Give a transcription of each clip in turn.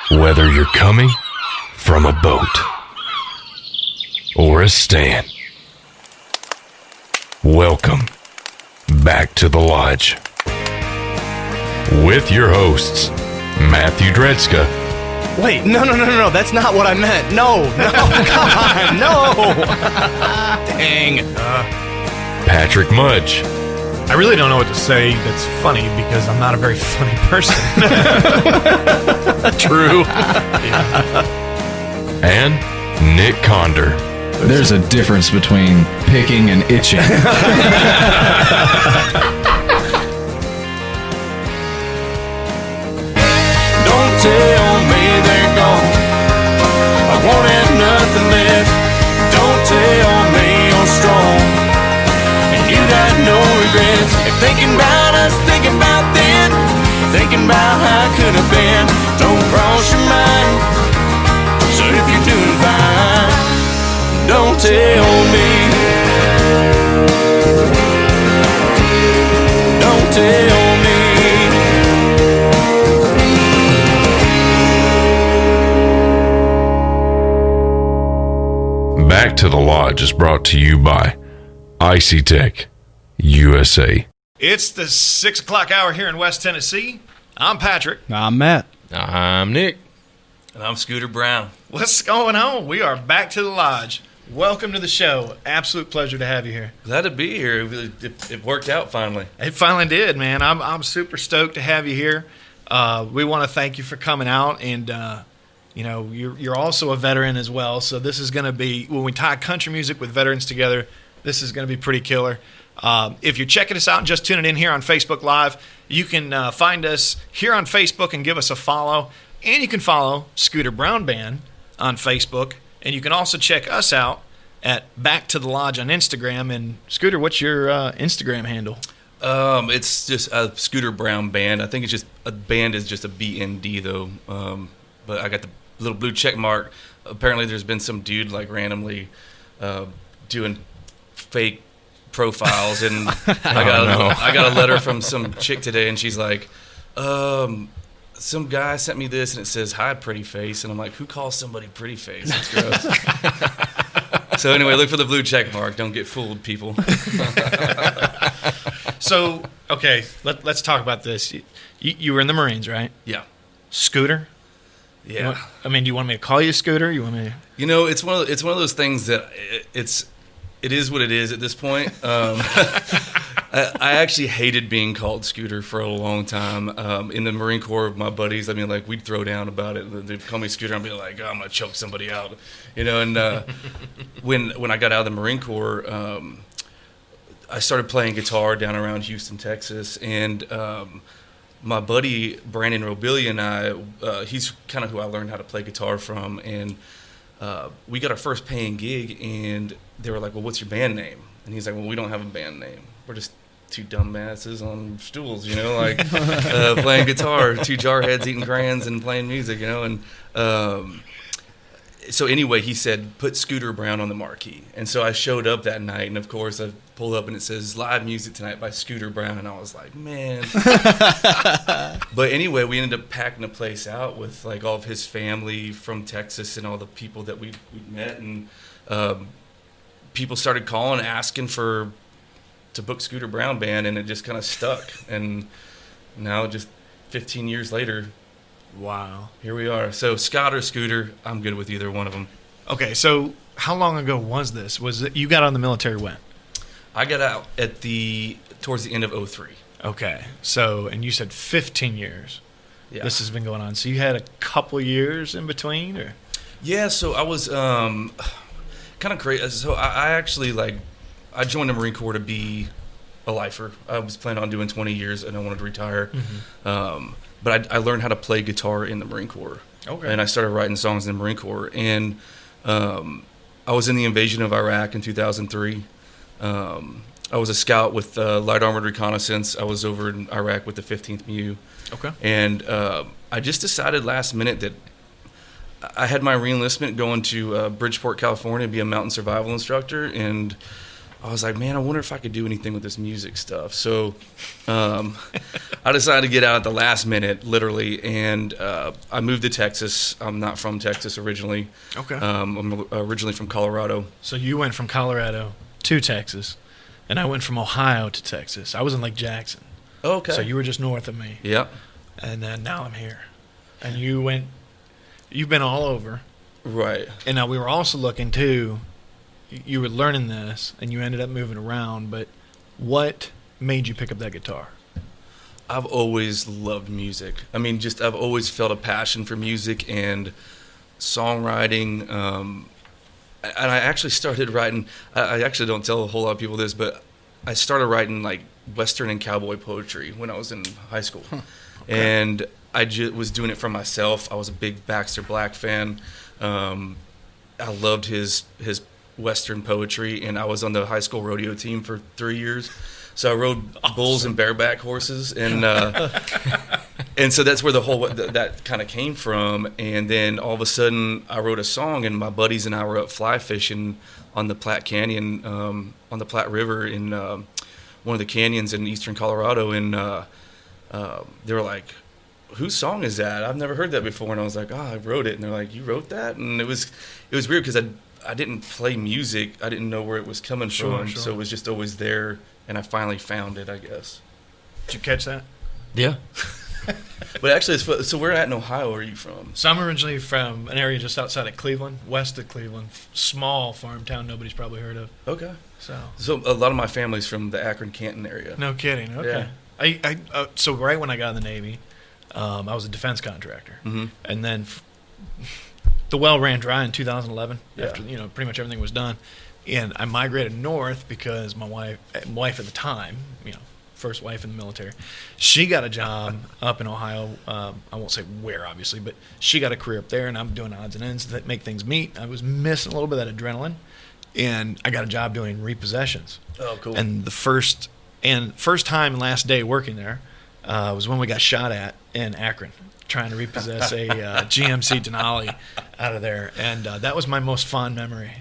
Whether you're coming from a boat or a stand, welcome back to the lodge with your hosts, Matthew Dredska. Wait, no, that's not what I meant. No, come on, no. Dang. Patrick Mudge. I really don't know what to say that's funny because I'm not a very funny person. True. And Nick Conder. There's a difference between picking and itching. Don't tell me they're gone. I won't have nothing left. Don't tell me you're strong and you got no regrets. If thinking about us, thinking about then, thinking about how it could have been, don't cross your mind. So if you're doing fine, don't tell me. Don't tell me. Back to the Lodge is brought to you by Icy Tech USA. It's the 6 o'clock hour here in West Tennessee. I'm Patrick. I'm Matt. I'm Nick. And I'm Scooter Brown. What's going on? We are back to the Lodge. Welcome to the show. Absolute pleasure to have you here. Glad to be here. It worked out finally. It finally did, man. I'm super stoked to have you here. We want to thank you for coming out, and you're also a veteran as well. So this is going to be, when we tie country music with veterans together, this is going to be pretty killer. If you're checking us out and just tuning in here on Facebook Live, you can find us here on Facebook and give us a follow. And you can follow Scooter Brown Band on Facebook. And you can also check us out at Back to the Lodge on Instagram. And Scooter, what's your Instagram handle? It's just a Scooter Brown Band. I think it's just a band is just a BND though. But I got the little blue check mark. Apparently, there's been some dude like randomly doing fake profiles, and I got a letter from some chick today, and she's like, some guy sent me this, and it says, "Hi, pretty face," and I'm like, who calls somebody pretty face? That's gross. So anyway, look for the blue check mark. Don't get fooled, people. So, okay, let's talk about this. You were in the Marines, right? Yeah. Scooter? Yeah. Do you want me to call you Scooter? You want me? It's one of those things that it is what it is at this point. I actually hated being called Scooter for a long time. In the Marine Corps, my buddies, we'd throw down about it. They'd call me Scooter, and I'd be like, oh, I'm gonna choke somebody out, And when I got out of the Marine Corps, I started playing guitar down around Houston, Texas, and my buddy Brandon Robilia and I, he's kind of who I learned how to play guitar from, and we got our first paying gig, and they were like, well, what's your band name? And he's like, well, we don't have a band name. We're just two dumbasses on stools, playing guitar, two jarheads eating crayons and playing music, And so anyway, he said, put Scooter Brown on the marquee. And so I showed up that night, and of course I pulled up and it says live music tonight by Scooter Brown, and I was like, man. But anyway, we ended up packing the place out with like all of his family from Texas and all the people that we'd met, and people started calling, asking to book Scooter Brown Band, and it just kind of stuck. And now just 15 years later, Wow. here we are. So Scott or Scooter, I'm good with either one of them. Okay, so how long ago was this? Was it you got out of the military when? I got out towards the end of 2003. Okay, so and you said 15 years. Yeah. This has been going on. So you had a couple years in between, or? Yeah, so I was kind of crazy. So I actually I joined the Marine Corps to be a lifer. I was planning on doing 20 years, and I wanted to retire. Mm-hmm. But I learned how to play guitar in the Marine Corps. Okay. And I started writing songs in the Marine Corps. And I was in the invasion of Iraq in 2003. I was a scout with Light Armored Reconnaissance. I was over in Iraq with the 15th MU. Okay. And I just decided last minute that I had my reenlistment going to Bridgeport, California, to be a mountain survival instructor. And I was like, man, I wonder if I could do anything with this music stuff. So I decided to get out at the last minute, literally, and I moved to Texas. I'm not from Texas originally. Okay. I'm originally from Colorado. So you went from Colorado to Texas, and I went from Ohio to Texas. I was in Lake Jackson. Okay. So you were just north of me. Yep. And then now I'm here. And you've been all over. Right. And now we were also looking too, you were learning this and you ended up moving around, but what made you pick up that guitar? I've always loved music. I mean, I've always felt a passion for music and songwriting. And I actually started writing, I actually don't tell a whole lot of people this, but I started writing like Western and cowboy poetry when I was in high school. Huh. Okay. And I was doing it for myself. I was a big Baxter Black fan. I loved his Western poetry, and I was on the high school rodeo team for 3 years. So I rode bulls and bareback horses, and and so that's where the whole that kind of came from. And then all of a sudden, I wrote a song, and my buddies and I were up fly fishing on the Platte Canyon, on the Platte River in one of the canyons in eastern Colorado, and they were like, whose song is that? I've never heard that before. And I was like, I wrote it. And they're like, you wrote that? And it was weird because I didn't play music. I didn't know where it was coming from. Sure. So it was just always there. And I finally found it, I guess. Did you catch that? Yeah. But actually, so where at in Ohio are you from? So I'm originally from an area just outside of Cleveland, west of Cleveland. Small farm town nobody's probably heard of. Okay. So a lot of my family's from the Akron-Canton area. No kidding. Okay. Yeah. So right when I got in the Navy, I was a defense contractor, mm-hmm. and then the well ran dry in 2011 yeah. after pretty much everything was done, and I migrated north because my wife at the time, first wife in the military, she got a job up in Ohio. I won't say where, obviously, but she got a career up there, and I'm doing odds and ends that make things meet. I was missing a little bit of that adrenaline, and I got a job doing repossessions. Oh, cool! And the first time and last day working there was when we got shot at in Akron, trying to repossess a GMC Denali out of there, and that was my most fond memory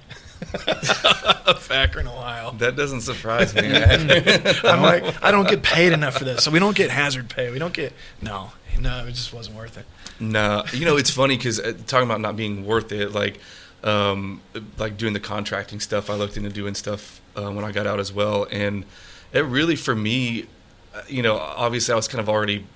of Akron, Ohio. That doesn't surprise me. I'm like, I don't get paid enough for this, so we don't get hazard pay. We don't get no, it just wasn't worth it. No, it's funny because talking about not being worth it, like doing the contracting stuff, I looked into doing stuff when I got out as well, and it really, for me, obviously I was kind of already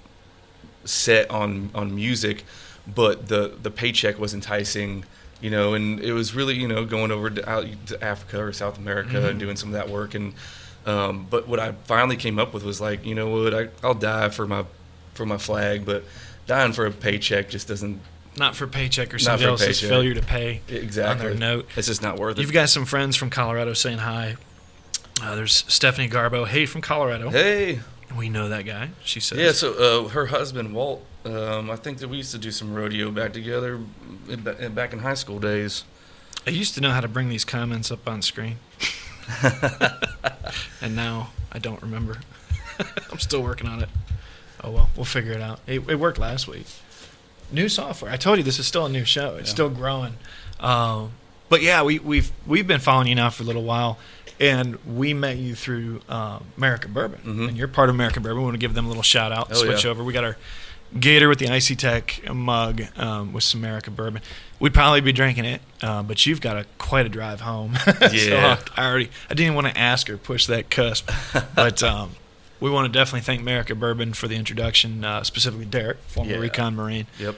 set on music, but the paycheck was enticing, and it was really, going over out to Africa or South America mm-hmm. and doing some of that work. And but what I finally came up with was like, I'll die for my flag, but dying for a paycheck just doesn't. Not for paycheck or somebody else's failure to pay exactly. on their note. It's just not worth it. You've got some friends from Colorado saying hi. There's Stephanie Garbo. Hey, from Colorado. Hey. We know that guy, she says. Yeah, so her husband, Walt, I think that we used to do some rodeo back together back in high school days. I used to know how to bring these comments up on screen. And now I don't remember. I'm still working on it. Oh, well, we'll figure it out. It worked last week. New software. I told you this is still a new show. It's still growing. But yeah, we've been following you now for a little while. And we met you through America Bourbon. Mm-hmm. And you're part of America Bourbon. We want to give them a little shout out. Switch yeah. over. We got our Gator with the Icy Tech mug with some America Bourbon. We'd probably be drinking it, but you've got quite a drive home. Yeah. So I didn't even want to ask or push that cusp. But we want to definitely thank America Bourbon for the introduction, specifically Derek, former Recon Marine. Yep.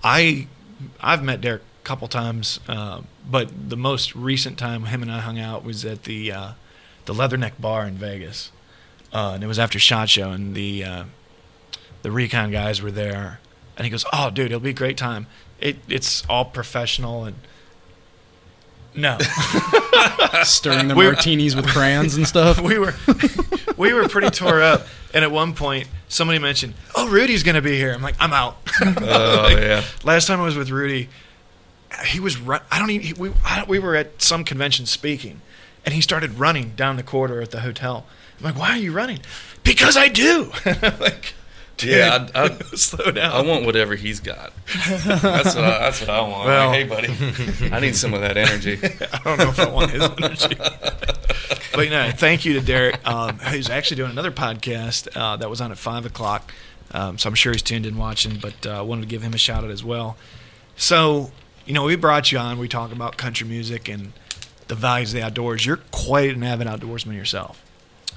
I've met Derek a couple times, but the most recent time him and I hung out was at the Leatherneck Bar in Vegas, and it was after SHOT Show, and the Recon guys were there, and he goes, "Oh, dude, it'll be a great time. It's all professional and." No. Stirring the martinis with crayons and stuff. We were pretty tore up, and at one point somebody mentioned, "Oh, Rudy's gonna be here." I'm like, "I'm out." Oh yeah. Last time I was with Rudy, he was we were at some convention speaking, and he started running down the corridor at the hotel. I'm like, "Why are you running?" "Because I do." I'm like, Yeah, I slow down. I want whatever he's got. That's what I want. Well- Like, hey, buddy, I need some of that energy. I don't know if I want his energy. But thank you to Derek, who's actually doing another podcast that was on at 5 o'clock. So I'm sure he's tuned in watching, but I wanted to give him a shout out as well. So, we brought you on. We talk about country music and the values of the outdoors. You're quite an avid outdoorsman yourself.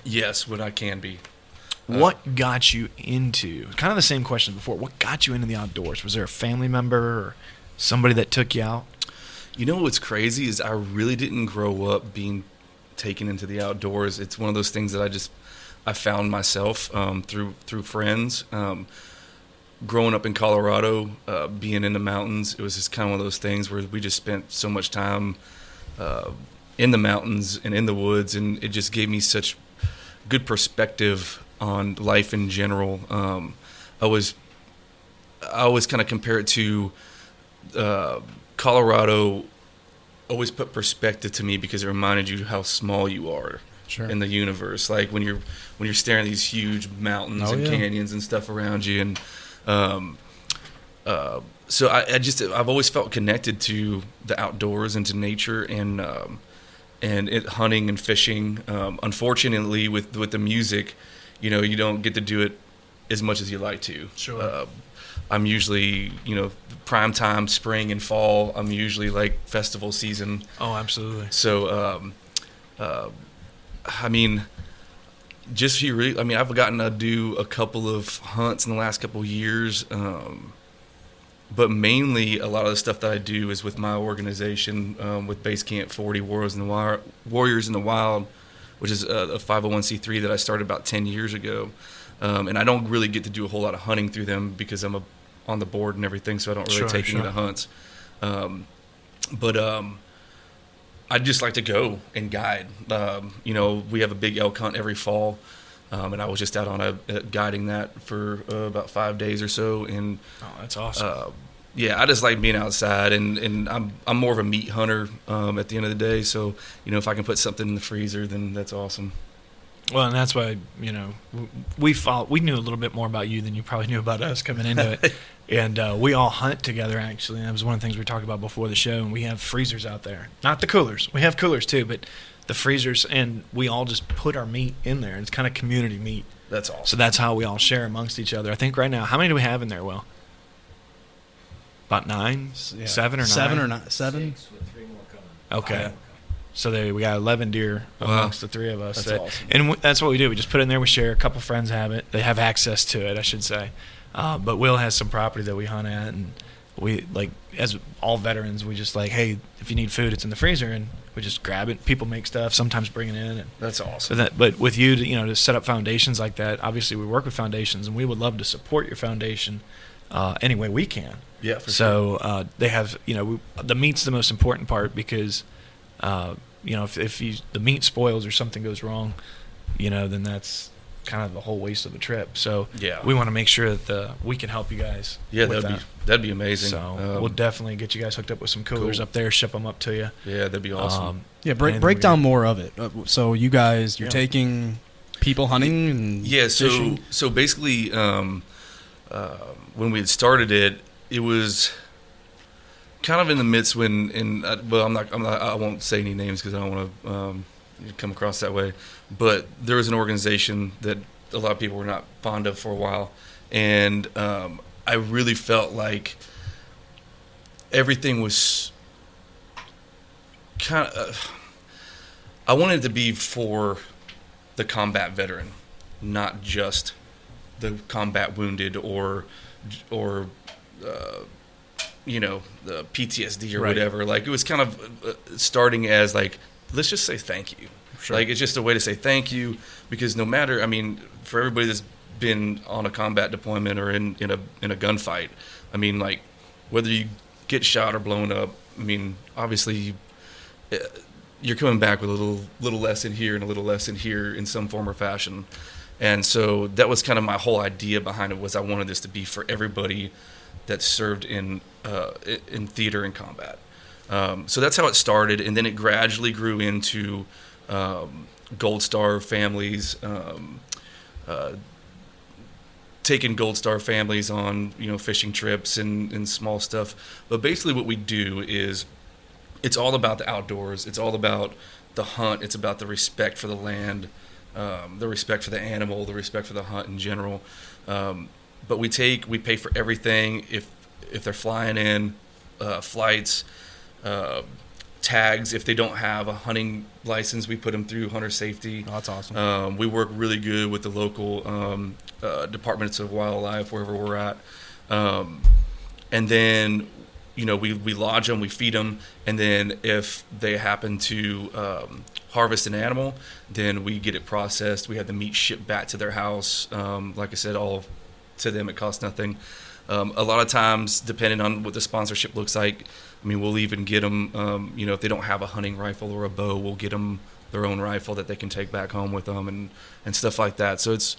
Yes, what I can be. What got you into, kind of the same question before, what got you into the outdoors? Was there a family member or somebody that took you out? You know what's crazy is I really didn't grow up being taken into the outdoors. It's one of those things that I found myself through friends. Growing up in Colorado, being in the mountains, it was just kind of one of those things where we just spent so much time in the mountains and in the woods, and it just gave me such good perspective on life in general. I always kind of compare it to Colorado. Always put perspective to me because it reminded you how small you are in the universe. Like when you're staring at these huge mountains and canyons and stuff around you, and so I've always felt connected to the outdoors and to nature and hunting and fishing. Unfortunately, with the music, you don't get to do it as much as you like to. Sure. I'm usually, prime time, spring and fall. I'm usually like festival season. Oh, absolutely. So, just I've gotten to do a couple of hunts in the last couple of years. But mainly a lot of the stuff that I do is with my organization, with Base Camp 40 Warriors in the Wild, which is a 501c3 that I started about 10 years ago. And I don't really get to do a whole lot of hunting through them because I'm on the board and everything, so I don't really take any of the hunts. But I just like to go and guide. We have a big elk hunt every fall, and I was just out on guiding that for about 5 days or so. And that's awesome. I just like being outside, and I'm more of a meat hunter at the end of the day. So if I can put something in the freezer, then that's awesome. Well, and that's why we knew a little bit more about you than you probably knew about us coming into it. And we all hunt together, actually. And that was one of the things we talked about before the show. And we have freezers out there, not the coolers. We have coolers too, but the freezers, and we all just put our meat in there. It's kind of community meat. That's awesome. So that's how we all share amongst each other. I think right now, how many do we have in there, Will? About 9? Yeah. 7 or 9? 7 or 9? 7? 6 with 3 more coming. Okay. So we got 11 deer amongst the three of us. That's awesome. And that's what we do. We just put it in there. We share. A couple friends have it. They have access to it, I should say. But Will has some property that we hunt at, and we, like, as all veterans, we just like, hey, if you need food, it's in the freezer, and we just grab it. People make stuff, sometimes bring it in. And that's awesome. but with you, to set up foundations like that, obviously we work with foundations, and we would love to support your foundation any way we can. Yeah, for sure. So they have, the meat's the most important part because, if the meat spoils or something goes wrong, then that's kind of the whole waste of the trip. So we want to make sure that we can help you guys. Yeah, that'd be amazing. So we'll definitely get you guys hooked up with some coolers up there, ship them up to you. Yeah, that'd be awesome. Break down more of it. So you guys, you're taking people hunting and fishing? So basically, when we had started it, it was kind of in the midst I won't say any names because I don't want to come across that way. But there was an organization that a lot of people were not fond of for a while, and I really felt like everything was kind of. I wanted it to be for the combat veteran, not just the combat wounded or the PTSD or whatever. Like, it was kind of starting as like, let's just say thank you. Sure. Like, it's just a way to say thank you, because no matter, for everybody that's been on a combat deployment or in a gunfight, like, whether you get shot or blown up, obviously you're coming back with a little lesson here and a little lesson here in some form or fashion. And so that was kind of my whole idea behind it, was I wanted this to be for everybody that served in theater and combat. So that's how it started, and then it gradually grew into Gold Star families, taking Gold Star families on, fishing trips and small stuff. But basically what we do is it's all about the outdoors. It's all about the hunt. It's about the respect for the land, the respect for the animal, the respect for the hunt in general. But we pay for everything. If they're flying in, flights, tags. If they don't have a hunting license, we put them through hunter safety. Oh, that's awesome. We work really good with the local departments of wildlife wherever we're at, and then we lodge them, we feed them, and then if they happen to harvest an animal, then we get it processed. We have the meat shipped back to their house. Like I said, all to them, it costs nothing. A lot of times, depending on what the sponsorship looks like, we'll even get them, if they don't have a hunting rifle or a bow, we'll get them their own rifle that they can take back home with them and stuff like that. So it's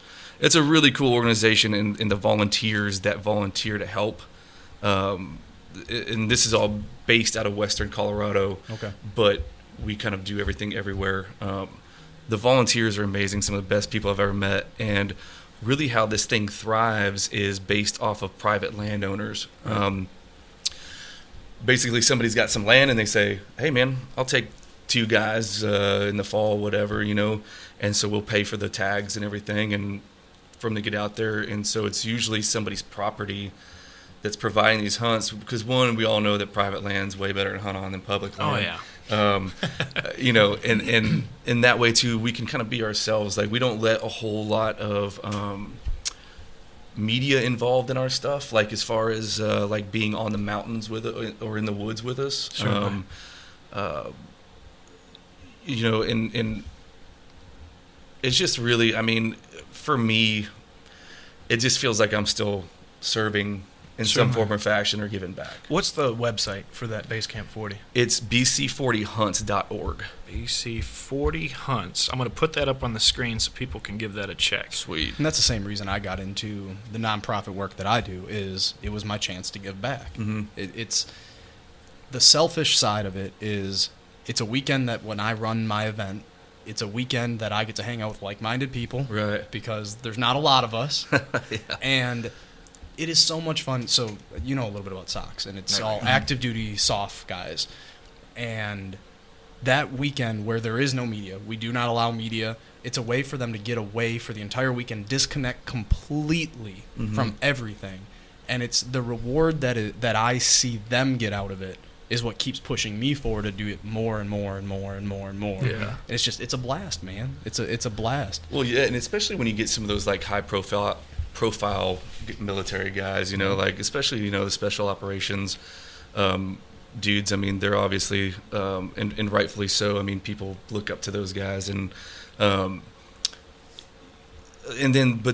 a really cool organization, and the volunteers that volunteer to help. And this is all based out of Western Colorado. Okay. But we kind of do everything everywhere. The volunteers are amazing, some of the best people I've ever met, and really how this thing thrives is based off of private landowners. Right. Basically, somebody's got some land and they say, hey, man, I'll take 2 guys in the fall, whatever, and so we'll pay for the tags and everything and for them to get out there. And so it's usually somebody's property that's providing these hunts, because one, we all know that private land's way better to hunt on than public land. Oh yeah. And in that way too, we can kind of be ourselves. Like, we don't let a whole lot of media involved in our stuff, like as far as like being on the mountains with it or in the woods with us. Sure. And it's just really, for me, it just feels like I'm still serving in some form or fashion or giving back. What's the website for that Basecamp 40? It's bc40hunts.org. BC40 Hunts. I'm going to put that up on the screen so people can give that a check. Sweet. And that's the same reason I got into the nonprofit work that I do, is it was my chance to give back. Mm-hmm. It's the selfish side of it is it's a weekend that when I run my event, it's a weekend that I get to hang out with like-minded people. Right. Because there's not a lot of us. Yeah. And it is so much fun. So you know a little bit about socks, and it's all active duty soft guys. And that weekend where there is no media, we do not allow media. It's a way for them to get away for the entire weekend, disconnect completely from everything. And it's the reward that I see them get out of it is what keeps pushing me forward to do it more and more and more and more and more. Yeah. And it's a blast, man. It's a blast. Well, yeah, and especially when you get some of those like high profile military guys, like especially the special operations dudes. They're obviously and rightfully so. People look up to those guys, and but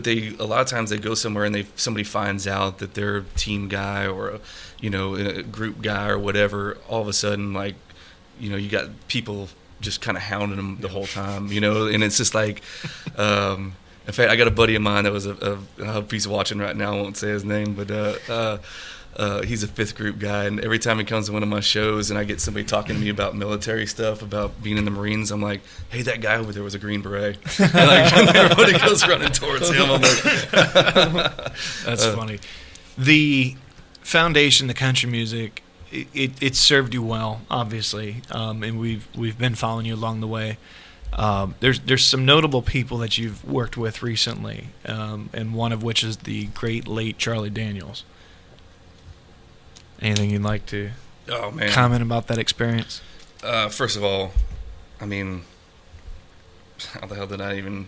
they a lot of times they go somewhere and somebody finds out that they're a team guy or a group guy or whatever. All of a sudden, like you got people just kind of hounding them the whole time, and it's just like. In fact, I got a buddy of mine that was I hope he's watching right now. I won't say his name, but he's a 5th group guy, and every time he comes to one of my shows and I get somebody talking to me about military stuff, about being in the Marines, I'm like, hey, that guy over there was a Green Beret. And everybody goes running towards him. I'm like, that's funny. The foundation, the country music, it served you well, obviously, and we've been following you along the way. There's some notable people that you've worked with recently, and one of which is the great late Charlie Daniels. Anything you'd like to comment about that experience? First of all, how the hell did I even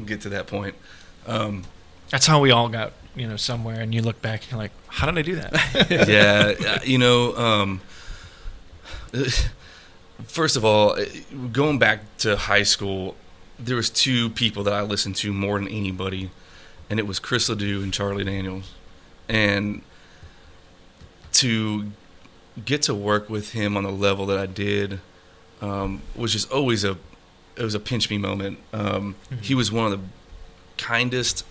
get to that point? That's how we all got, somewhere, and you look back and you're like, how did I do that? Yeah, first of all, going back to high school, there was 2 people that I listened to more than anybody, and it was Chris Ledoux and Charlie Daniels. And to get to work with him on the level that I did was just always it was a pinch me moment. He was one of the kindest,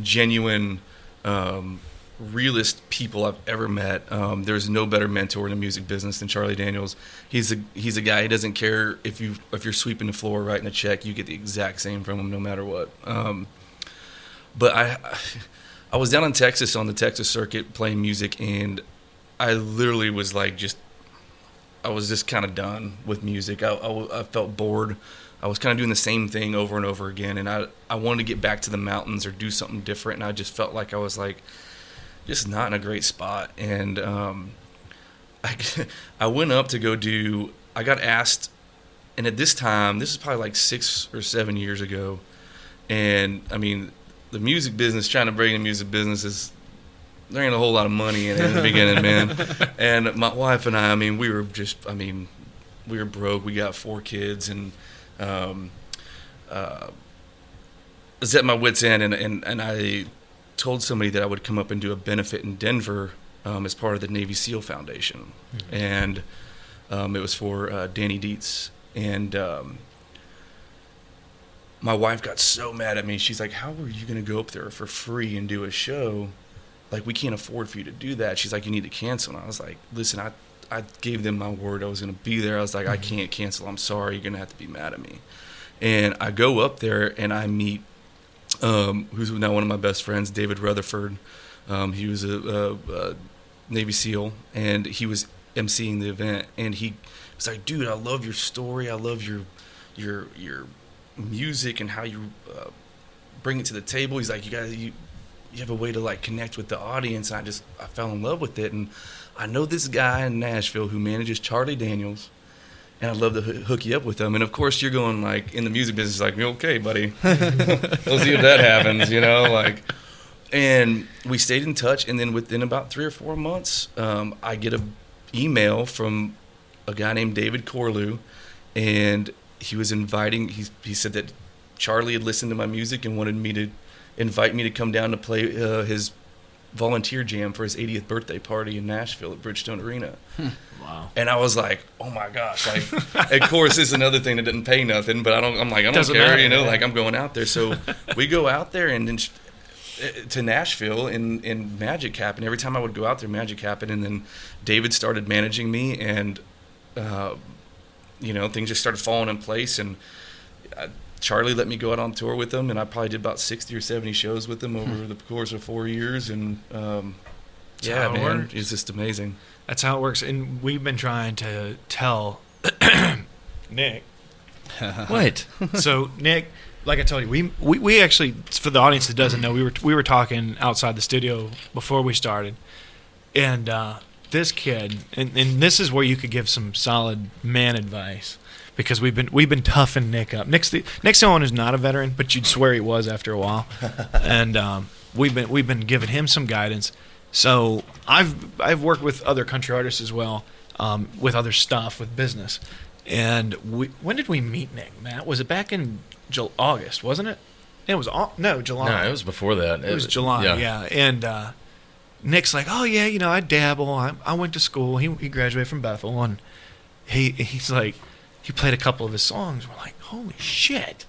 genuine, realist people I've ever met. There's no better mentor in the music business than Charlie Daniels. He's a guy. He doesn't care if you're sweeping the floor, writing a check. You get the exact same from him, no matter what. But I was down in Texas on the Texas circuit playing music, and I literally was like I was just kind of done with music. I felt bored. I was kind of doing the same thing over and over again, and I wanted to get back to the mountains or do something different, and I just felt like I was like just not in a great spot. And I went up to go do. I got asked, and at this time, this is probably like 6 or 7 years ago, and I mean, the music business, trying to break in the music business is. There ain't a whole lot of money in it in the beginning, man. And my wife and I mean, we were broke. We got 4 kids, and I was at my wit's end, and I told somebody that I would come up and do a benefit in Denver as part of the Navy SEAL Foundation. Mm-hmm. And it was for Danny Dietz. And my wife got so mad at me. She's like, how are you going to go up there for free and do a show? Like, we can't afford for you to do that. She's like, you need to cancel. And I was like, listen, I gave them my word I was going to be there. I was like, I can't cancel. I'm sorry. You're going to have to be mad at me. And I go up there, and I meet who's now one of my best friends, David Rutherford. He was a Navy SEAL, and he was emceeing the event. And he was like, dude, I love your story. I love your music and how you bring it to the table. He's like, you have a way to like connect with the audience. And I fell in love with it. And I know this guy in Nashville who manages Charlie Daniels, and I'd love to hook you up with him. And of course you're going like in the music business, like, okay, buddy, we'll see if that happens, like, and we stayed in touch. And then within about 3 or 4 months, I get a email from a guy named David Corlew, and he was inviting, he said that Charlie had listened to my music and wanted me to invite me to come down to play his volunteer jam for his 80th birthday party in Nashville at Bridgestone Arena. Wow. And I was like, oh my gosh, like, of course it's another thing that didn't pay nothing, but I don't care, matter, like, I'm going out there. So we go out there and then to Nashville in Magic happened. Every time I would go out there, Magic happened. And then David started managing me, and things just started falling in place. And Charlie let me go out on tour with him, and I probably did about 60 or 70 shows with him over the course of 4 years. And it's just amazing. That's how it works. And we've been trying to tell Nick. What? So Nick, like I told you, we actually, for the audience that doesn't know, we were talking outside the studio before we started, and this kid, and this is where you could give some solid man advice. Because we've been toughing Nick up. Nick's the one who's not a veteran, but you'd swear he was after a while. And we've been giving him some guidance. So I've worked with other country artists as well, with other stuff, with business. And when did we meet Nick, Matt? Was it back in August, wasn't it? It was July. No, it was before that. It was July, yeah. And Nick's like, oh yeah, I dabble. I went to school. He graduated from Bethel, and he's like, he played a couple of his songs. We're like, holy shit.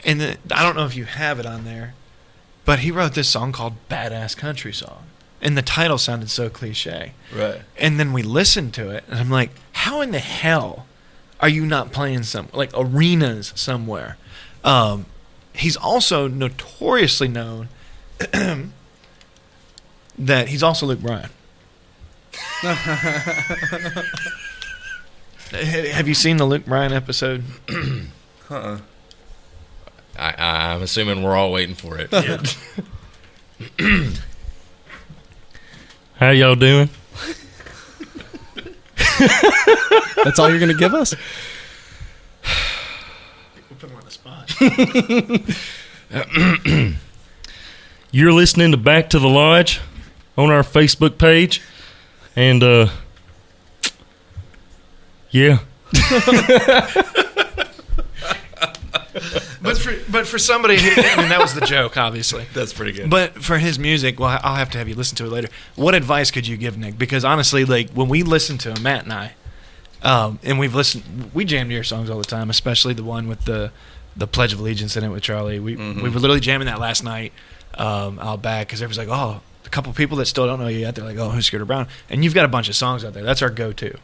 And I don't know if you have it on there, but he wrote this song called Badass Country Song. And the title sounded so cliche. Right. And then we listened to it, and I'm like, how in the hell are you not playing some, like, arenas somewhere? He's also notoriously known that he's also Luke Bryan. Have you seen the Luke Bryan episode? I'm assuming we're all waiting for it. Yeah. How y'all doing? That's all you're going to give us? We'll put him on the spot. You're listening to Back to the Lodge on our Facebook page. And, yeah. But for somebody who, that was the joke, obviously. That's pretty good. But for his music, well, I'll have to have you listen to it later. What advice could you give Nick? Because honestly, like, when we listen to him, Matt and I, and we jam to your songs all the time, especially the one with the Pledge of Allegiance in it with Charlie. We were literally jamming that last night out back, because everyone's like, oh, a couple people that still don't know you yet, they're like, oh, who's Scooter Brown? And you've got a bunch of songs out there. That's our go-to.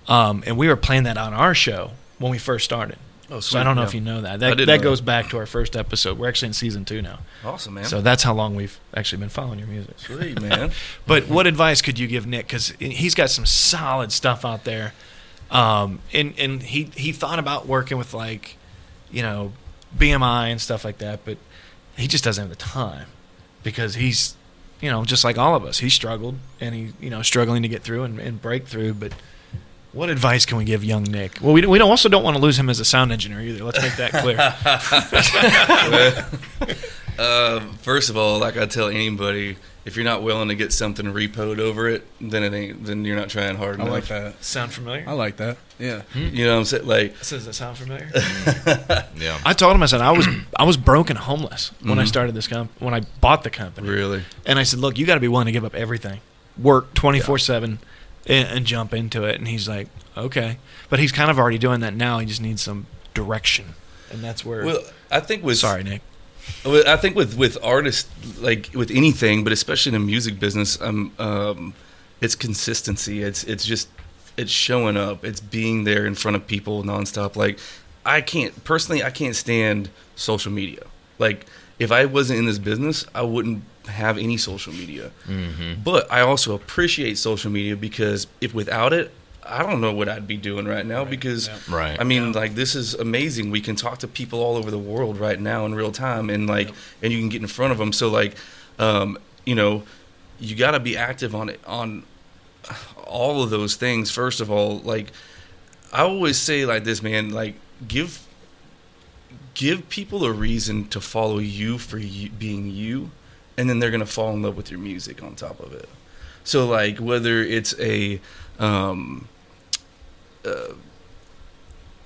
And we were playing that on our show when we first started. Oh, So I don't know yeah. if you know that. I That did that know goes back to our first episode. We're actually in season 2 now. Awesome, man. So that's how long we've actually been following your music. Sweet, man. But what advice could you give Nick? Because he's got some solid stuff out there. And he thought about working with, like, you know, BMI and stuff like that, but he just doesn't have the time because he's, you know, just like all of us. He struggled, and he, you know, struggling to get through and break through. But what advice can we give young Nick? Well, we also don't want to lose him as a sound engineer either. Let's make that clear. First of all, like I tell anybody, if you're not willing to get something repoed over it, then you're not trying hard I enough. like that. Sound familiar? I like that. Yeah. You know what I'm saying? Like, Does that sound familiar? Yeah. I told him, I said, I was broke and homeless when I started this when I bought the company. really? And I said, look, you got to be willing to give up everything, work 24/7, and jump into it. And he's like, okay, but he's kind of already doing that now. He just needs some direction, and that's where. Well, I think with Sorry, Nick. Well, I think with artists, like with anything, but especially in the music business, it's consistency. It's showing up. It's being there in front of people nonstop. Like, I can't stand social media. Like, if I wasn't in this business, I wouldn't have any social media. Mm-hmm. But I also appreciate social media because if without it, I don't know what I'd be doing right now because Right. I mean, like, this is amazing. We can talk to people all over the world right now in real time, and like, and you can get in front of them. So like, you know, you got to be active on all of those things. First of all, like, I always say like this, man, like, give people a reason to follow you for you being you, and then they're gonna fall in love with your music on top of it. So like, whether it's an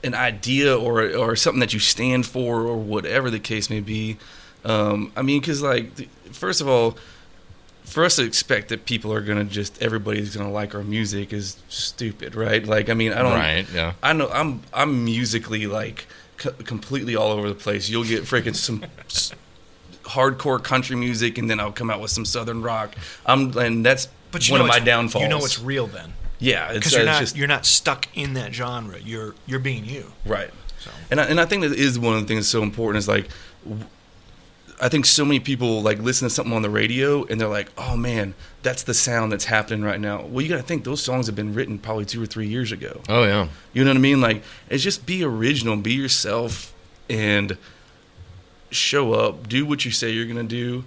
idea or something that you stand for or whatever the case may be. I mean, because like, first of all, for us to expect that people are gonna everybody's gonna like our music is stupid, right? Like, I mean, I don't. Right. Yeah. I know I'm musically like completely all over the place. You'll get freaking some hardcore country music, and then I'll come out with some southern rock. And that's But one of my downfalls. You know it's real then, Yeah, because you're not stuck in that genre. You're being you. right. So And I think that is one of the things that's so important is like, I think so many people like listen to something on the radio and they're like, oh man, that's the sound that's happening right now. Well, you got to think those songs have been written probably 2 or 3 years ago. Oh yeah. You know what I mean? Like, it's just be original, be yourself, and show up, do what you say you're going to do.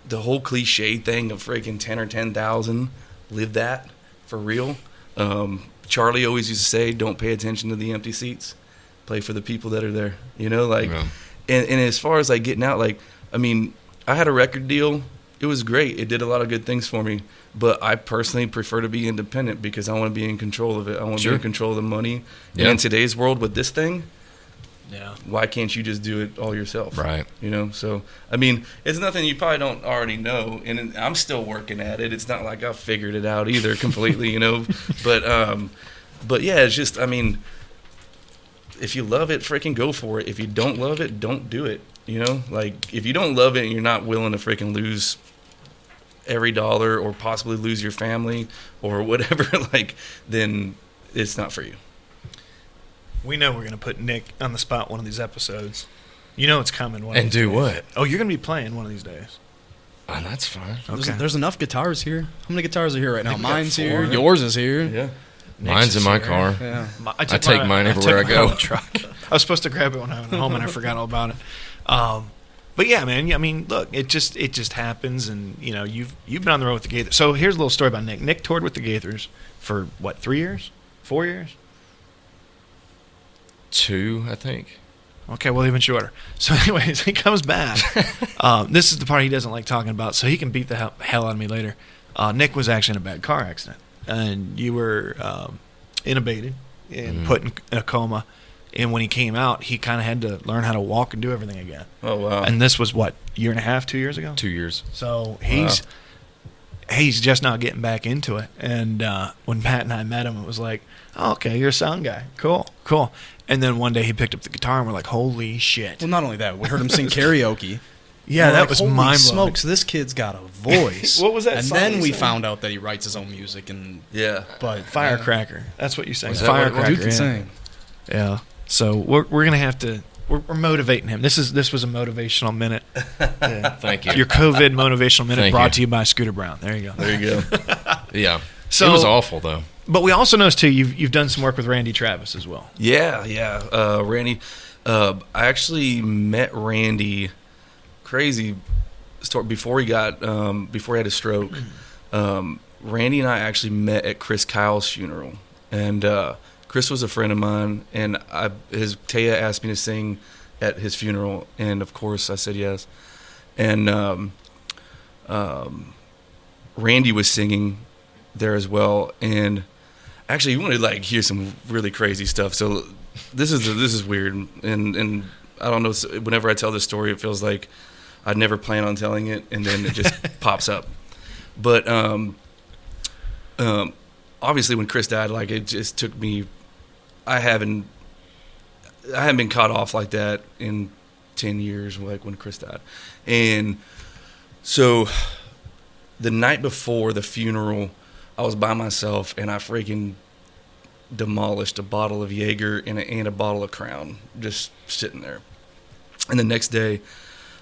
The whole cliche thing of freaking 10 or 10,000, live that for real. Charlie always used to say, don't pay attention to the empty seats, play for the people that are there, you know, like, Yeah. and as far as like getting out, like, I mean, I had a record deal. It was great. It did a lot of good things for me, but I personally prefer to be independent because I want to be in control of it. I want to Sure. be in control of the money. Yeah. And in today's world with this thing, yeah. why can't you just do it all yourself? Right. You know, so, I mean, it's nothing you probably don't already know, and I'm still working at it. It's not like I've figured it out either completely, you know, but yeah, it's just, I mean, if you love it, freaking go for it. If you don't love it, don't do it, you know? Like, if you don't love it and you're not willing to freaking lose every dollar or possibly lose your family or whatever, like, then it's not for you. We know we're going to put Nick on the spot one of these episodes. You know it's coming. One of And these do days. what? Oh, you're going to be playing one of these days. Oh, that's fine. Okay. There's enough guitars here. How many guitars are here right now? think we got Mine's 4. here. Yours is here. Yeah. Mine's in my car. Yeah. I take mine everywhere I took go. my own truck. I was supposed to grab it when I went home, and I forgot all about it. But yeah, man. I mean, look, it just happens, and you know, you've been on the road with the Gaithers. So here's a little story about Nick. Nick toured with the Gaithers for what, 3 years, 4 years? 2, I think. Okay, well, even shorter. So, anyways, he comes back. This is the part he doesn't like talking about, so he can beat the hell out of me later. Nick was actually in a bad car accident, and you were intubated and put in a coma. And when he came out, he kind of had to learn how to walk and do everything again. Oh, wow. And this was, what, year and a half, 2 years ago? 2 years. So he's just now getting back into it. And when Pat and I met him, it was like, oh, okay, you're a sound guy. Cool. And then one day he picked up the guitar, and we're like, holy shit. Well, not only that, we heard him sing karaoke. Yeah, We're that like, was holy mind-blowing. smokes, this kid's got a voice. What was that And song then you we sang? found out that he writes his own music. And Yeah. but Firecracker. That's what you sang. Was that what it was? Firecracker. dude can yeah. sing. Yeah. So we're gonna have to. We're motivating him. This was a motivational minute. Thank you. Your COVID motivational minute Thank brought you. to you by Scooter Brown. There you go. There you go. Yeah. So- it was awful though. But we also noticed too you've done some work with Randy Travis as well. Yeah. Randy, I actually met Randy. Crazy story. Before he had a stroke, Randy and I actually met at Chris Kyle's funeral, and Chris was a friend of mine, and Taya asked me to sing at his funeral, and of course I said yes. And Randy was singing there as well, and actually you want to like hear some really crazy stuff. So this is weird, and I don't know. Whenever I tell this story, it feels like I'd never plan on telling it, and then it just pops up. But obviously, when Chris died, like it just took me. I haven't been caught off like that in 10 years, like when Chris died, and so the night before the funeral, I was by myself, and I freaking demolished a bottle of Jaeger and a bottle of Crown, just sitting there. And the next day,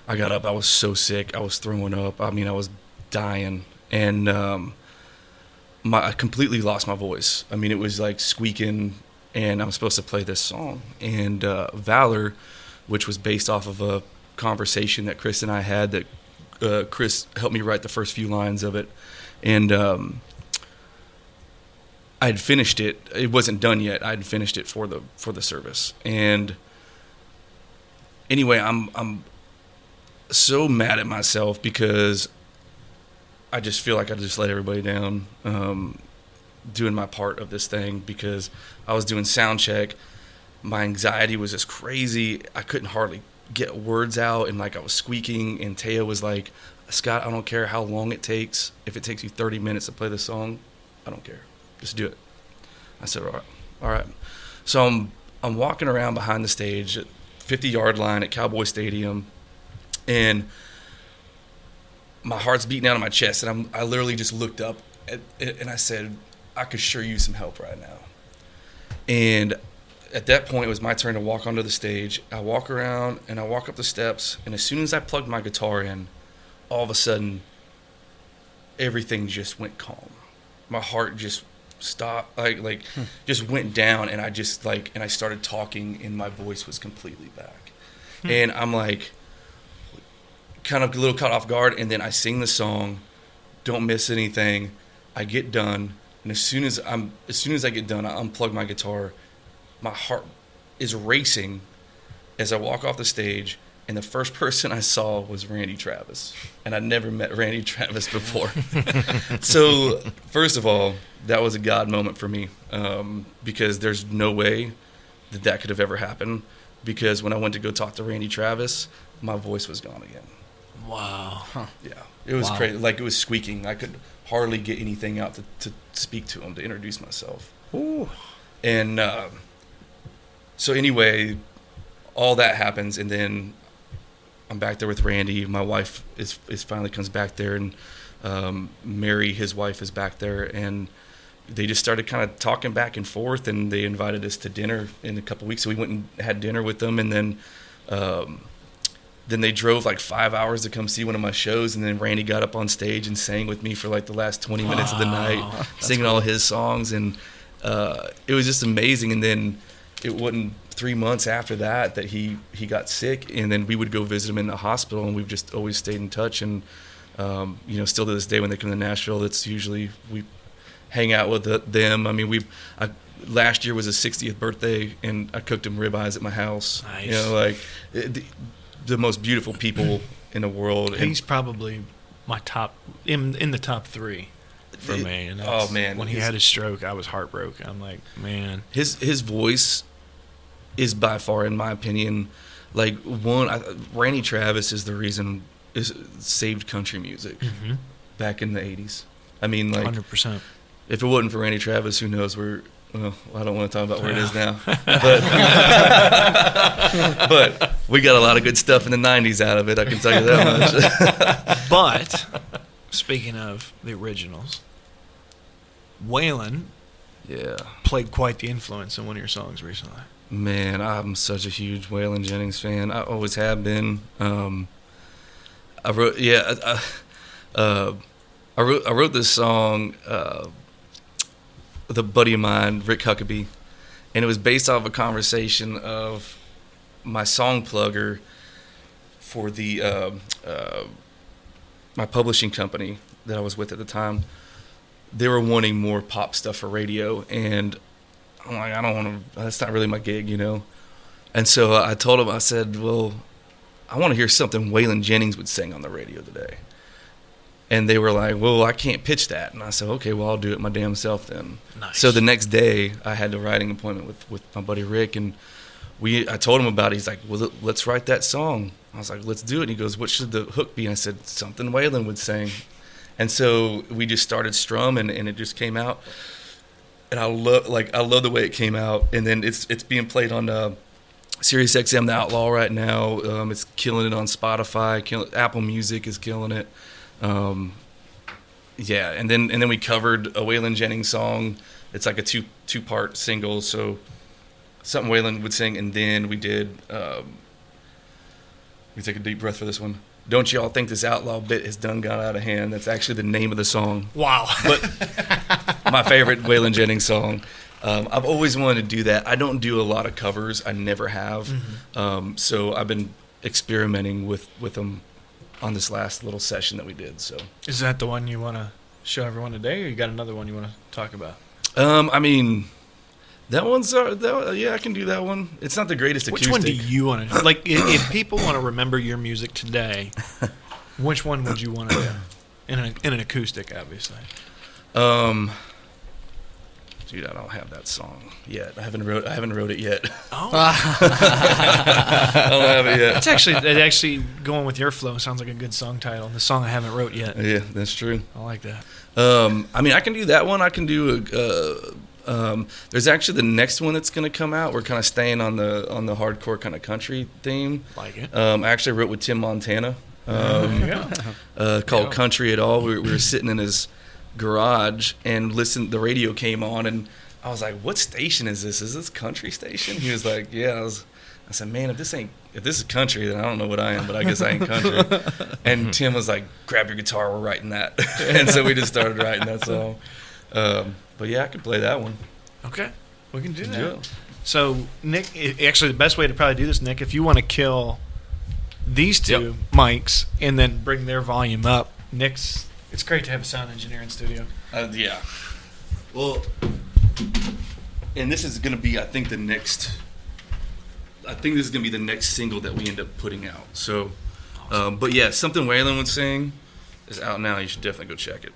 I got up. I was so sick. I was throwing up. I mean, I was dying, and I completely lost my voice. I mean, it was like squeaking, and I was supposed to play this song. And Valor, which was based off of a conversation that Chris and I had, that Chris helped me write the first few lines of it, and I had finished it. It wasn't done yet. I had finished it for the service. And anyway, I'm so mad at myself because I just feel like I just let everybody down doing my part of this thing, because I was doing sound check. My anxiety was just crazy. I couldn't hardly get words out, and like I was squeaking, and Taya was like, Scott, I don't care how long it takes. If it takes you 30 minutes to play the song, I don't care. Just do it. I said, all right. So I'm walking around behind the stage at 50-yard line at Cowboy Stadium, and my heart's beating out of my chest, and I literally just looked up at it, and I said, I could sure use some help right now. And at that point, it was my turn to walk onto the stage. I walk around, and I walk up the steps, and as soon as I plugged my guitar in, all of a sudden, everything just went calm. My heart just stopped, like just went down, and I just and I started talking, and my voice was completely back. And I'm like, kind of a little caught off guard, and then I sing the song, don't miss anything. I get done, and as soon as I get done, I unplug my guitar. My heart is racing as I walk off the stage, and the first person I saw was Randy Travis, and I'd never met Randy Travis before. So first of all, that was a God moment for me, because there's no way that could have ever happened, because when I went to go talk to Randy Travis, my voice was gone again. Wow. Huh. Yeah, it was crazy. Like, it was squeaking. I could hardly get anything out to speak to him, to introduce myself. Ooh. And so anyway, all that happens, and then I'm back there with Randy. My wife is finally comes back there, and Mary, his wife, is back there, and they just started kind of talking back and forth, and they invited us to dinner in a couple weeks. So we went and had dinner with them, and then they drove like 5 hours to come see one of my shows, and then Randy got up on stage and sang with me for like the last 20 minutes of the night, singing all his songs, and it was just amazing. And then it wasn't 3 months after that he got sick, and then we would go visit him in the hospital, and we've just always stayed in touch. And still to this day, when they come to Nashville, that's usually we hang out with them. I mean, last year was his 60th birthday, and I cooked him ribeyes at my house. Nice. The most beautiful people in the world. He's probably my top in the top three for me. And when he had his stroke, I was heartbroken. I'm like, man, his voice is by far, in my opinion, Randy Travis is the reason saved country music back in the 80s. I mean, 100%. If it wasn't for Randy Travis, who knows where? Well, I don't want to talk about where it is now. But we got a lot of good stuff in the 90s out of it, I can tell you that much. But speaking of the originals, Waylon played quite the influence in one of your songs recently. Man, I'm such a huge Waylon Jennings fan. I always have been. I wrote this song with a buddy of mine, Rick Huckabee, and it was based off a conversation of my song plugger for the my publishing company that I was with at the time. They were wanting more pop stuff for radio, and I'm like, I don't want to. That's not really my gig, you know. And so I told him, I said, well, I want to hear something Waylon Jennings would sing on the radio today. And they were like, well, I can't pitch that. And I said, okay, well, I'll do it my damn self then. Nice. So the next day, I had a writing appointment with my buddy Rick, and I told him about it. He's like, well, let's write that song. I was like, let's do it. And he goes, what should the hook be? And I said, something Waylon would sing. And so we just started strumming, and it just came out. And I love the way it came out. And then it's being played on Sirius XM The Outlaw right now. It's killing it on Spotify. Apple Music is killing it. Yeah, and then we covered a Waylon Jennings song. It's like a two-part single, so something Waylon would sing, and then we did. Let me take a deep breath for this one. Don't y'all think this outlaw bit has done got out of hand? That's actually the name of the song. Wow. But my favorite Waylon Jennings song. I've always wanted to do that. I don't do a lot of covers. I never have. Mm-hmm. So I've been experimenting with them on this last little session that we did. So is that the one you want to show everyone today, or you got another one you want to talk about? I mean, that one's yeah, I can do that one. It's not the greatest acoustic. Which one do you want to like? If people want to remember your music today, which one would you want to do in an acoustic, obviously? Dude, I don't have that song yet. I haven't wrote it yet. Oh, I don't have it yet. that's actually going with your flow. Sounds like a good song title. The song I haven't wrote yet. Yeah, that's true. I like that. I mean, I can do that one. I can do there's actually the next one that's going to come out. We're kind of staying on the hardcore kind of country theme. Like it. I actually wrote with Tim Montana. Called Country at All. We were sitting in his garage and the radio came on, and I was like, what station is this? Is this country station? He was like, yeah. I said, man, if this is country, then I don't know what I am, but I guess I ain't country. And Tim was like, grab your guitar, we're writing that. And so we just started writing that song. But yeah, I could play that one. Okay, we can do that. Yeah. So Nick, actually the best way to probably do this, Nick, if you want to kill these two mics and then bring their volume up, it's great to have a sound engineer in studio. Yeah. Well, and this is going to be, I think this is going to be the next single that we end up putting out. So, awesome. But yeah, something Waylon would sing is out now. You should definitely go check it.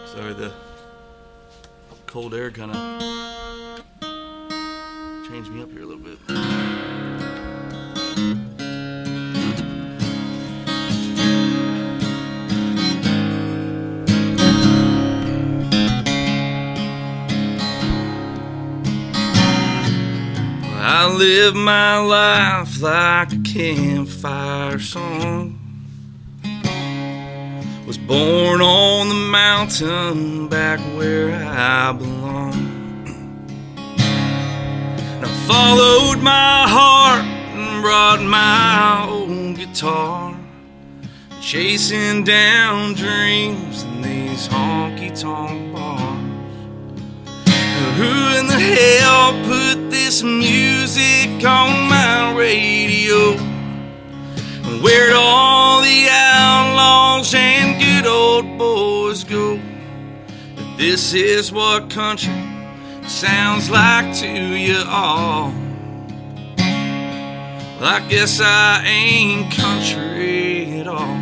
Sorry, the cold air kind of changed me up here a little bit. I live my life like a campfire song. Was born on the mountain back where I belong. And I followed my heart and brought my old guitar, chasing down dreams in these honky-tonk bars. Who in the hell put this music on my radio? Where'd all the outlaws and good old boys go? But this is what country sounds like to you all. Well, I guess I ain't country at all.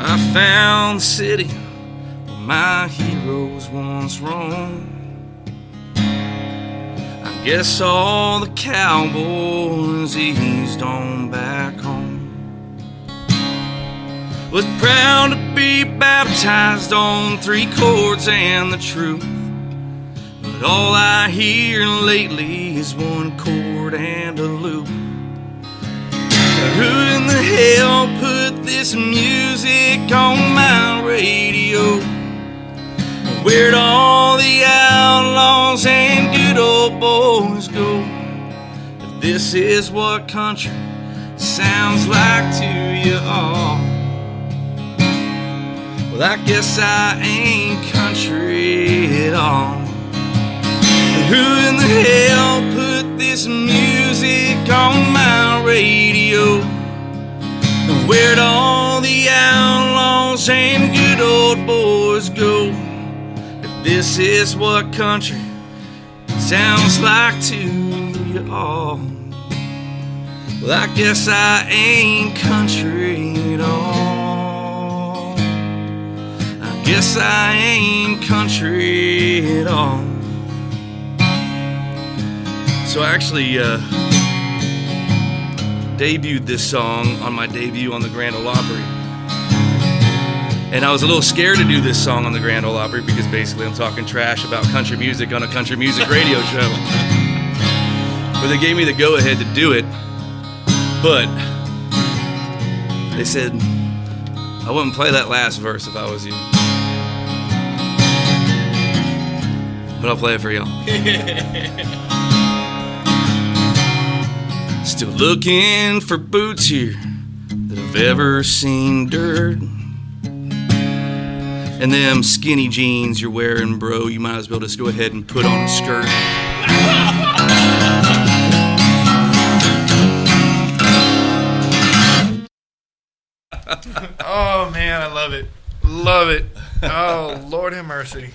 I found the city where my heroes once roamed. Guess all the cowboys eased on back home. Was proud to be baptized on 3 chords and the truth. But all I hear lately is 1 chord and a loop. Who in the hell put this music on my radio? Where'd all the outlaws and good old boys go? If this is what country sounds like to you all, well, I guess I ain't country at all. Who in the hell put this music on my radio? Where'd all the outlaws and good old boys go? If this is what country sounds like to you all, well, I guess I ain't country at all. I guess I ain't country at all. So I actually debuted this song on my debut on the Grand Ole Opry. And I was a little scared to do this song on the Grand Ole Opry because basically I'm talking trash about country music on a country music radio show. But they gave me the go-ahead to do it. But they said I wouldn't play that last verse if I was you. But I'll play it for y'all. Still looking for boots here that have ever seen dirt. And them skinny jeans you're wearing, bro, you might as well just go ahead and put on a skirt. Oh, man, I love it. Love it. Oh, Lord have mercy.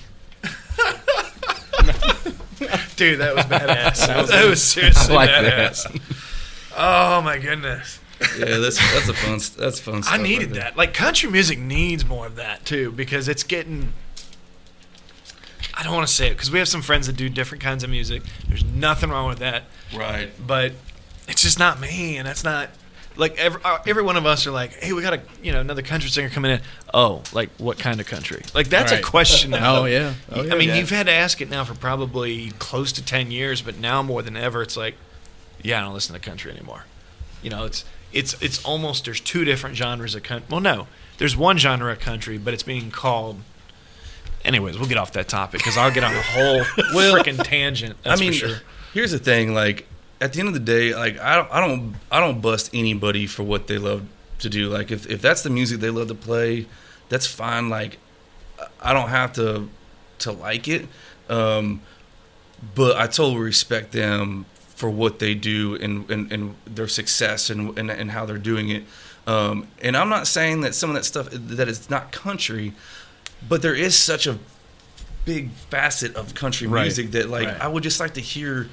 Dude, that was badass. That was seriously badass. That. Oh, my goodness. Yeah, that's fun stuff. I needed that. Like, country music needs more of that, too, because it's getting... I don't want to say it, because we have some friends that do different kinds of music. There's nothing wrong with that. Right. But it's just not me, and that's not... Like, every one of us are like, hey, we got another country singer coming in. Oh, like, what kind of country? Like, that's a question now. Oh, yeah. I mean, you've had to ask it now for probably close to 10 years, but now more than ever, it's like, yeah, I don't listen to country anymore. You know, it's almost, there's 2 different genres of country. Well, no, there's one genre of country, but it's being called... Anyways, we'll get off that topic, because I'll get on a whole freaking tangent, that's for sure. Here's the thing, like, at the end of the day, like I don't bust anybody for what they love to do. Like if that's the music they love to play, that's fine. Like I don't have to like it, but I totally respect them for what they do and their success and how they're doing it. And I'm not saying that some of that stuff that is not country, but there is such a big facet of country music that I would just like to hear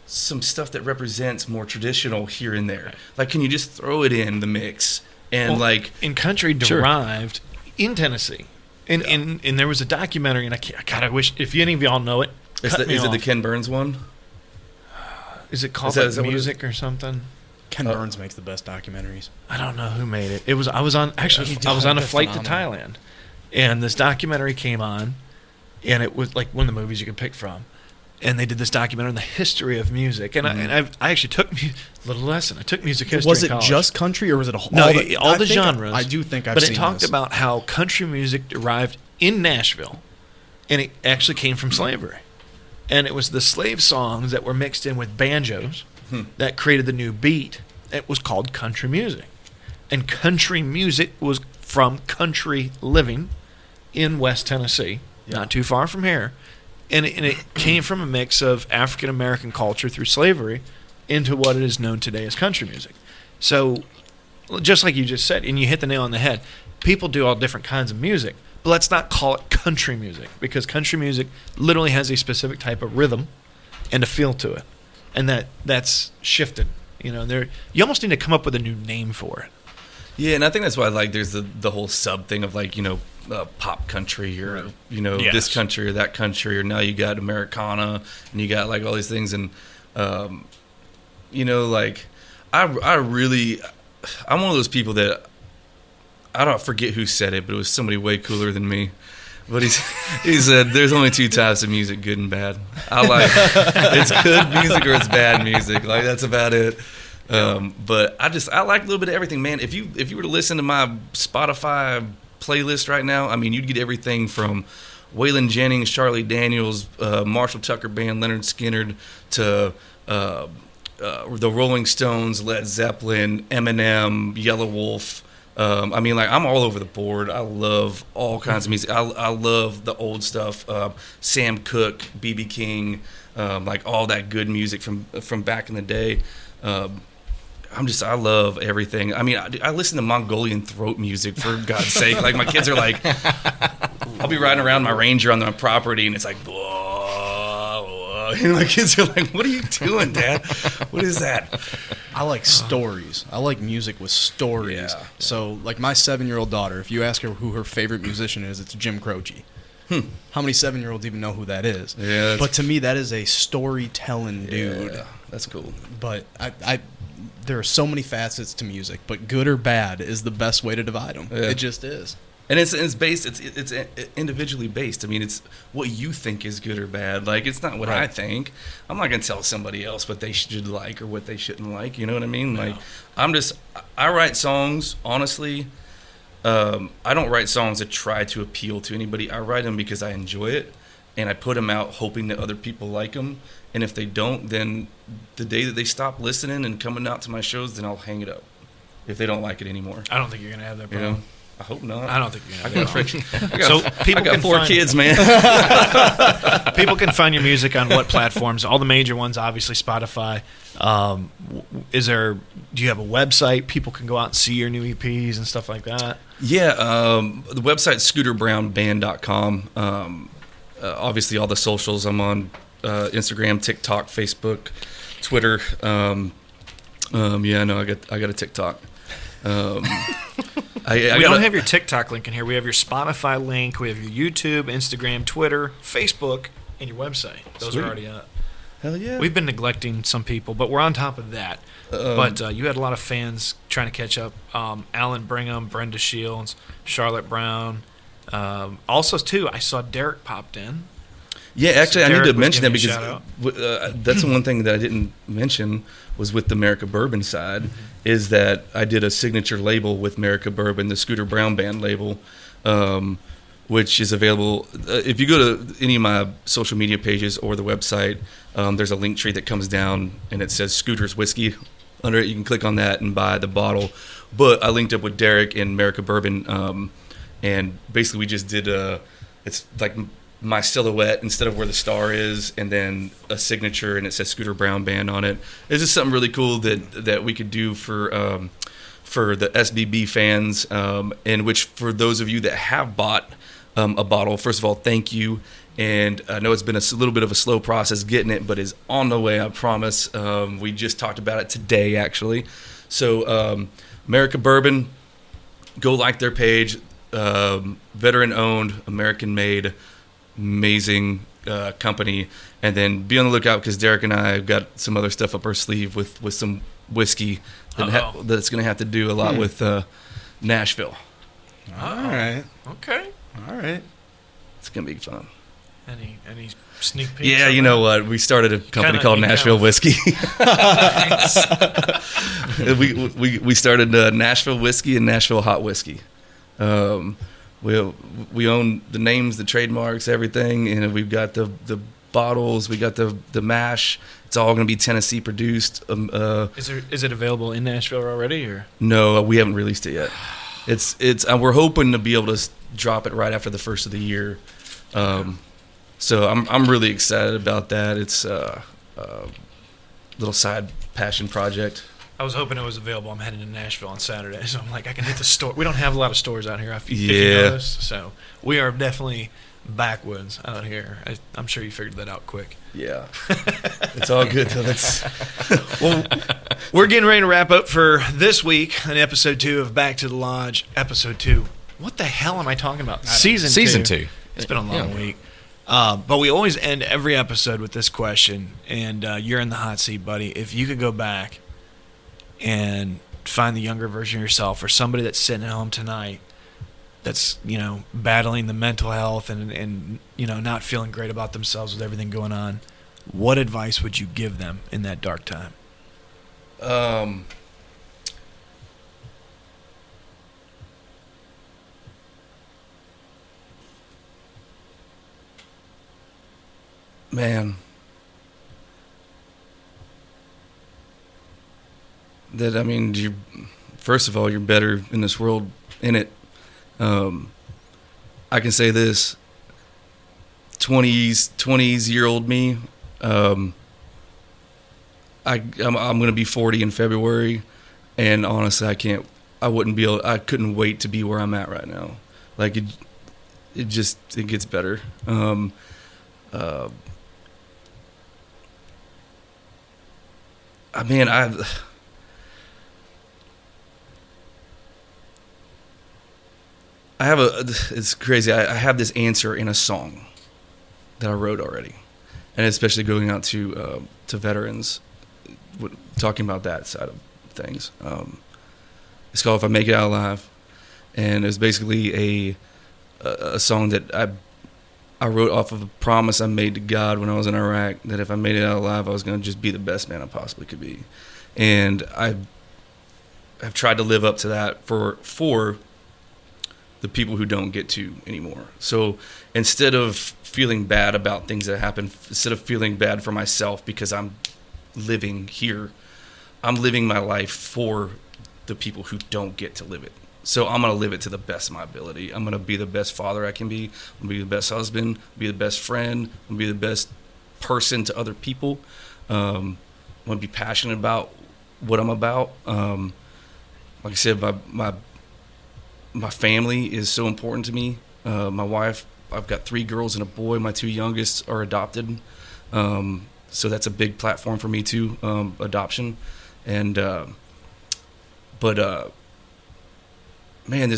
some stuff that represents more traditional here and there. Like, can you just throw it in the mix? And in country derived in Tennessee, and there was a documentary, and I wish if any of y'all know it. Is it the Ken Burns one? Is it called is that music or something? Ken Burns makes the best documentaries. I don't know who made it. I was on a flight to Thailand, and this documentary came on, and it was like one of the movies you could pick from. And they did this documentary on the history of music, and I actually took a little lesson. I took music history. Was in it college. Just country, or was it all the genres? I do think I've seen seen it talked this. about how country music derived in Nashville, and it actually came from slavery, and it was the slave songs that were mixed in with banjos that created the new beat. It was called country music, and country music was from country living in West Tennessee, not too far from here. And it came from a mix of African-American culture through slavery into what it is known today as country music. So, just like you just said, and you hit the nail on the head, people do all different kinds of music, but let's not call it country music, because country music literally has a specific type of rhythm and a feel to it. And that's shifted. You almost need to come up with a new name for it. Yeah, and I think that's why like there's the whole sub thing of like, pop country or Yes. this country or that country, or now you got Americana and you got like all these things, and like I'm one of those people that I don't forget who said it, but it was somebody way cooler than me. But he said there's only two types of music, good and bad. I like it's good music or it's bad music. Like that's about it. But I like a little bit of everything, man. If you were to listen to my Spotify playlist right now, I mean, you'd get everything from Waylon Jennings, Charlie Daniels, Marshall Tucker Band, Leonard Skinner, to the Rolling Stones, Led Zeppelin, Eminem, Yellow Wolf. I mean, like, I'm all over the board. I love all kinds of music. I love the old stuff. Sam Cooke, B.B. King, like all that good music from back in the day. I love everything. I mean, I listen to Mongolian throat music, for God's sake. Like, my kids are like, I'll be riding around my Ranger on my property, and it's like, whoa, whoa. And my kids are like, what are you doing, Dad? What is that? I like stories. I like music with stories. Yeah. So, like my 7-year-old daughter, if you ask her who her favorite musician is, it's Jim Croce. How many 7-year-olds even know who that is? Yeah. But to me, that is a storytelling dude. Yeah, that's cool. But there are so many facets to music, but good or bad is the best way to divide them. Yeah. It just is. And it's based. It's individually based. I mean, it's what you think is good or bad. Like, it's not what I think. I'm not gonna tell somebody else what they should like or what they shouldn't like. You know what I mean? Like, I write songs. Honestly, I don't write songs that try to appeal to anybody. I write them because I enjoy it, and I put them out hoping that other people like them. And if they don't, then the day that they stop listening and coming out to my shows, then I'll hang it up. If they don't like it anymore, I don't think you're gonna have that you problem. know. I hope not. I don't think you're gonna have that problem. So people I got can 4 find- kids, man. People can find your music on what platforms? All the major ones, obviously Spotify. Do you have a website? People can go out and see your new EPs and stuff like that. Yeah, the website's scooterbrownband.com. Obviously, all the socials. I'm on Instagram, TikTok, Facebook, Twitter. Yeah, no, I got a TikTok. We don't have your TikTok link in here. We have your Spotify link. We have your YouTube, Instagram, Twitter, Facebook, and your website. Those Sweet. are already up. Hell yeah. We've been neglecting some people, but we're on top of that. But you had a lot of fans trying to catch up. Alan Brigham, Brenda Shields, Charlotte Brown. Also, too, I saw Derek popped in. Yeah, actually, So I need Derek to was mention that giving because a shout that's the one thing that I didn't mention was with the America Bourbon side, is that I did a signature label with America Bourbon, the Scooter Brown Band label, which is available. If you go to any of my social media pages or the website, there's a link tree that comes down and it says Scooter's Whiskey. Under it, you can click on that and buy the bottle. But I linked up with Derek and America Bourbon, and basically we just did it's like my silhouette instead of where the star is, and then a signature, and it says Scooter Brown Band on it. It's just something really cool that we could do for the SBB fans, and which for those of you that have bought a bottle, first of all, thank you. And I know it's been a little bit of a slow process getting it, but is on the way, I promise. We just talked about it today, actually. So America Bourbon, go like their page. Veteran-owned, American-made, amazing company. And then be on the lookout because Derek and I have got some other stuff up our sleeve with some whiskey that's going to have to do a lot with Nashville. All right. Okay. All right. It's going to be fun. Any sneak peeks? Yeah, on you that? know what? We started a company called you Nashville know. Whiskey. we started Nashville Whiskey and Nashville Hot Whiskey. We own the names, the trademarks, everything, and we've got the bottles, we got the mash. It's all going to be Tennessee produced. Is it available in Nashville already, or? No, we haven't released it yet. It's we're hoping to be able to drop it right after the first of the year. So I'm really excited about that. It's a little side passion project. I was hoping it was available. I'm heading to Nashville on Saturday, so I'm like, I can hit the store. We don't have a lot of stores out here, if you Yeah. know this, so we are definitely backwoods out here. I'm sure you figured that out quick. Yeah. It's all good though. Well, we're getting ready to wrap up for this week on episode 2 of Back to the Lodge. Episode 2. What the hell am I talking about? Season 2. It's been a long week. But we always end every episode with this question, and you're in the hot seat, buddy. If you could go back and find the younger version of yourself, or somebody that's sitting at home tonight that's, battling the mental health and not feeling great about themselves with everything going on, what advice would you give them in that dark time? Man, first of all, you're better in this world in it. I can say this: 20s-year-old me. I'm going to be 40 in February, and honestly, I couldn't wait to be where I'm at right now. Like it gets better. It's crazy. I have this answer in a song that I wrote already, and especially going out to veterans, talking about that side of things. It's called "If I Make It Out Alive," and it's basically a song that I wrote off of a promise I made to God when I was in Iraq, that if I made it out alive, I was going to just be the best man I possibly could be. And I have tried to live up to that for the people who don't get to anymore. So instead of feeling bad about things that happen, instead of feeling bad for myself because I'm living here, I'm living my life for the people who don't get to live it. So I'm going to live it to the best of my ability. I'm going to be the best father I can be. I'm going to be the best husband, be the best friend. I'm going to be the best person to other people. I'm going to be passionate about what I'm about. Like I said, my family is so important to me. My wife, I've got 3 girls and a boy. My 2 youngest are adopted. So that's a big platform for me too, adoption. And, man,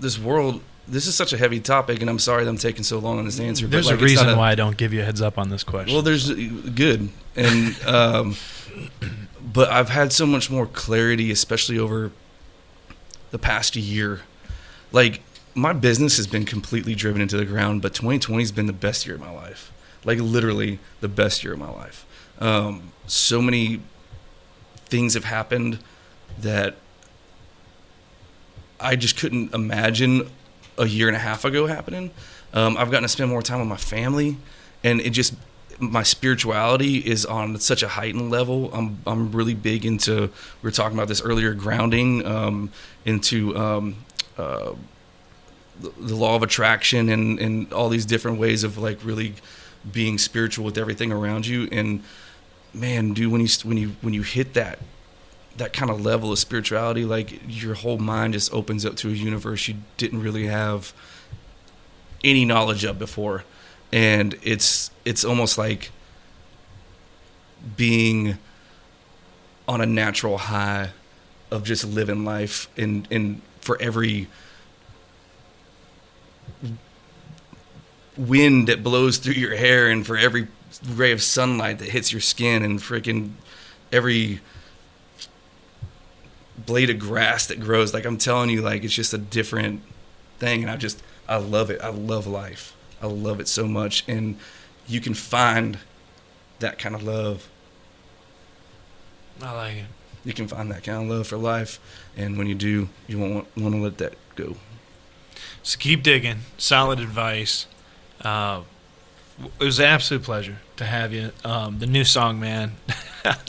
this world, this is such a heavy topic, and I'm sorry that I'm taking so long on this answer. There's but a reason why I don't give you a heads up on this question. Well, there's good. And but I've had so much more clarity, especially over the past year. Like, my business has been completely driven into the ground, but 2020 has been the best year of my life. Like, literally the best year of my life. So many things have happened that I just couldn't imagine a year and a half ago happening. I've gotten to spend more time with my family, and my spirituality is on such a heightened level. I'm really big into, we were talking about this earlier, grounding, into the law of attraction and all these different ways of like really being spiritual with everything around you. And man, dude, when you hit that kind of level of spirituality, like your whole mind just opens up to a universe you didn't really have any knowledge of before. And it's almost like being on a natural high of just living life, and for every wind that blows through your hair, and for every ray of sunlight that hits your skin, and freaking every blade of grass that grows. Like, I'm telling you, like, it's just a different thing, and I love it. I love life. I love it so much, and you can find that kind of love. I like it. You can find that kind of love for life, and when you do, you won't want to let that go. So keep digging. Solid advice. It was an absolute pleasure to have you. The new song, man.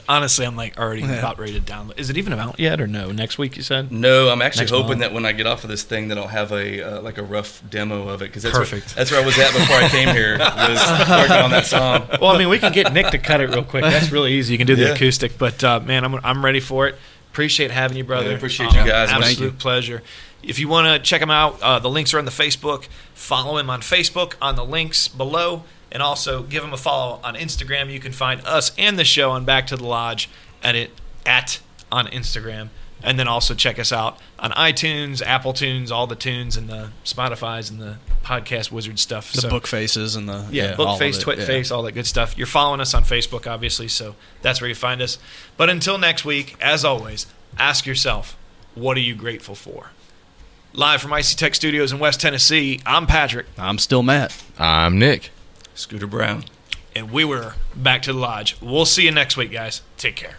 Honestly, I'm like already about ready to download. Is it even out yet or no? Next week, you said? No, I'm actually Next hoping month? that when I get off of this thing, that I'll have a like a rough demo of it, because Perfect. That's where I was at before I came here. Was working on that song. Well, I mean, we can get Nick to cut it real quick. That's really easy. You can do the Yeah. acoustic, but man, I'm ready for it. Appreciate having you, brother. Yeah, appreciate you guys. Absolute Thank you. pleasure. If you want to check him out, the links are on the Facebook. Follow him on Facebook on the links below, and also give him a follow on Instagram. You can find us and the show on Back to the Lodge at on Instagram. And then also check us out on iTunes, Apple Tunes, all the tunes, and the Spotify's and the Podcast Wizard stuff. The book faces and the book face, twit face, all that good stuff. You're following us on Facebook, obviously, so that's where you find us. But until next week, as always, ask yourself, what are you grateful for? Live from IC Tech Studios in West Tennessee, I'm Patrick. I'm still Matt. I'm Nick. Scooter Brown. And we were Back to the Lodge. We'll see you next week, guys. Take care.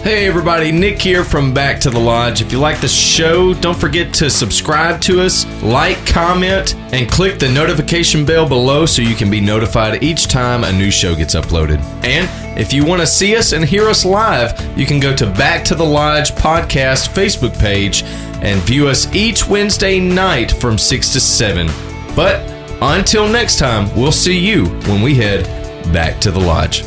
Hey everybody, Nick here from Back to the Lodge. If you like the show, don't forget to subscribe to us, like, comment, and click the notification bell below so you can be notified each time a new show gets uploaded. And if you want to see us and hear us live, you can go to Back to the Lodge podcast Facebook page and view us each Wednesday night from 6 to 7. But until next time, we'll see you when we head back to the lodge.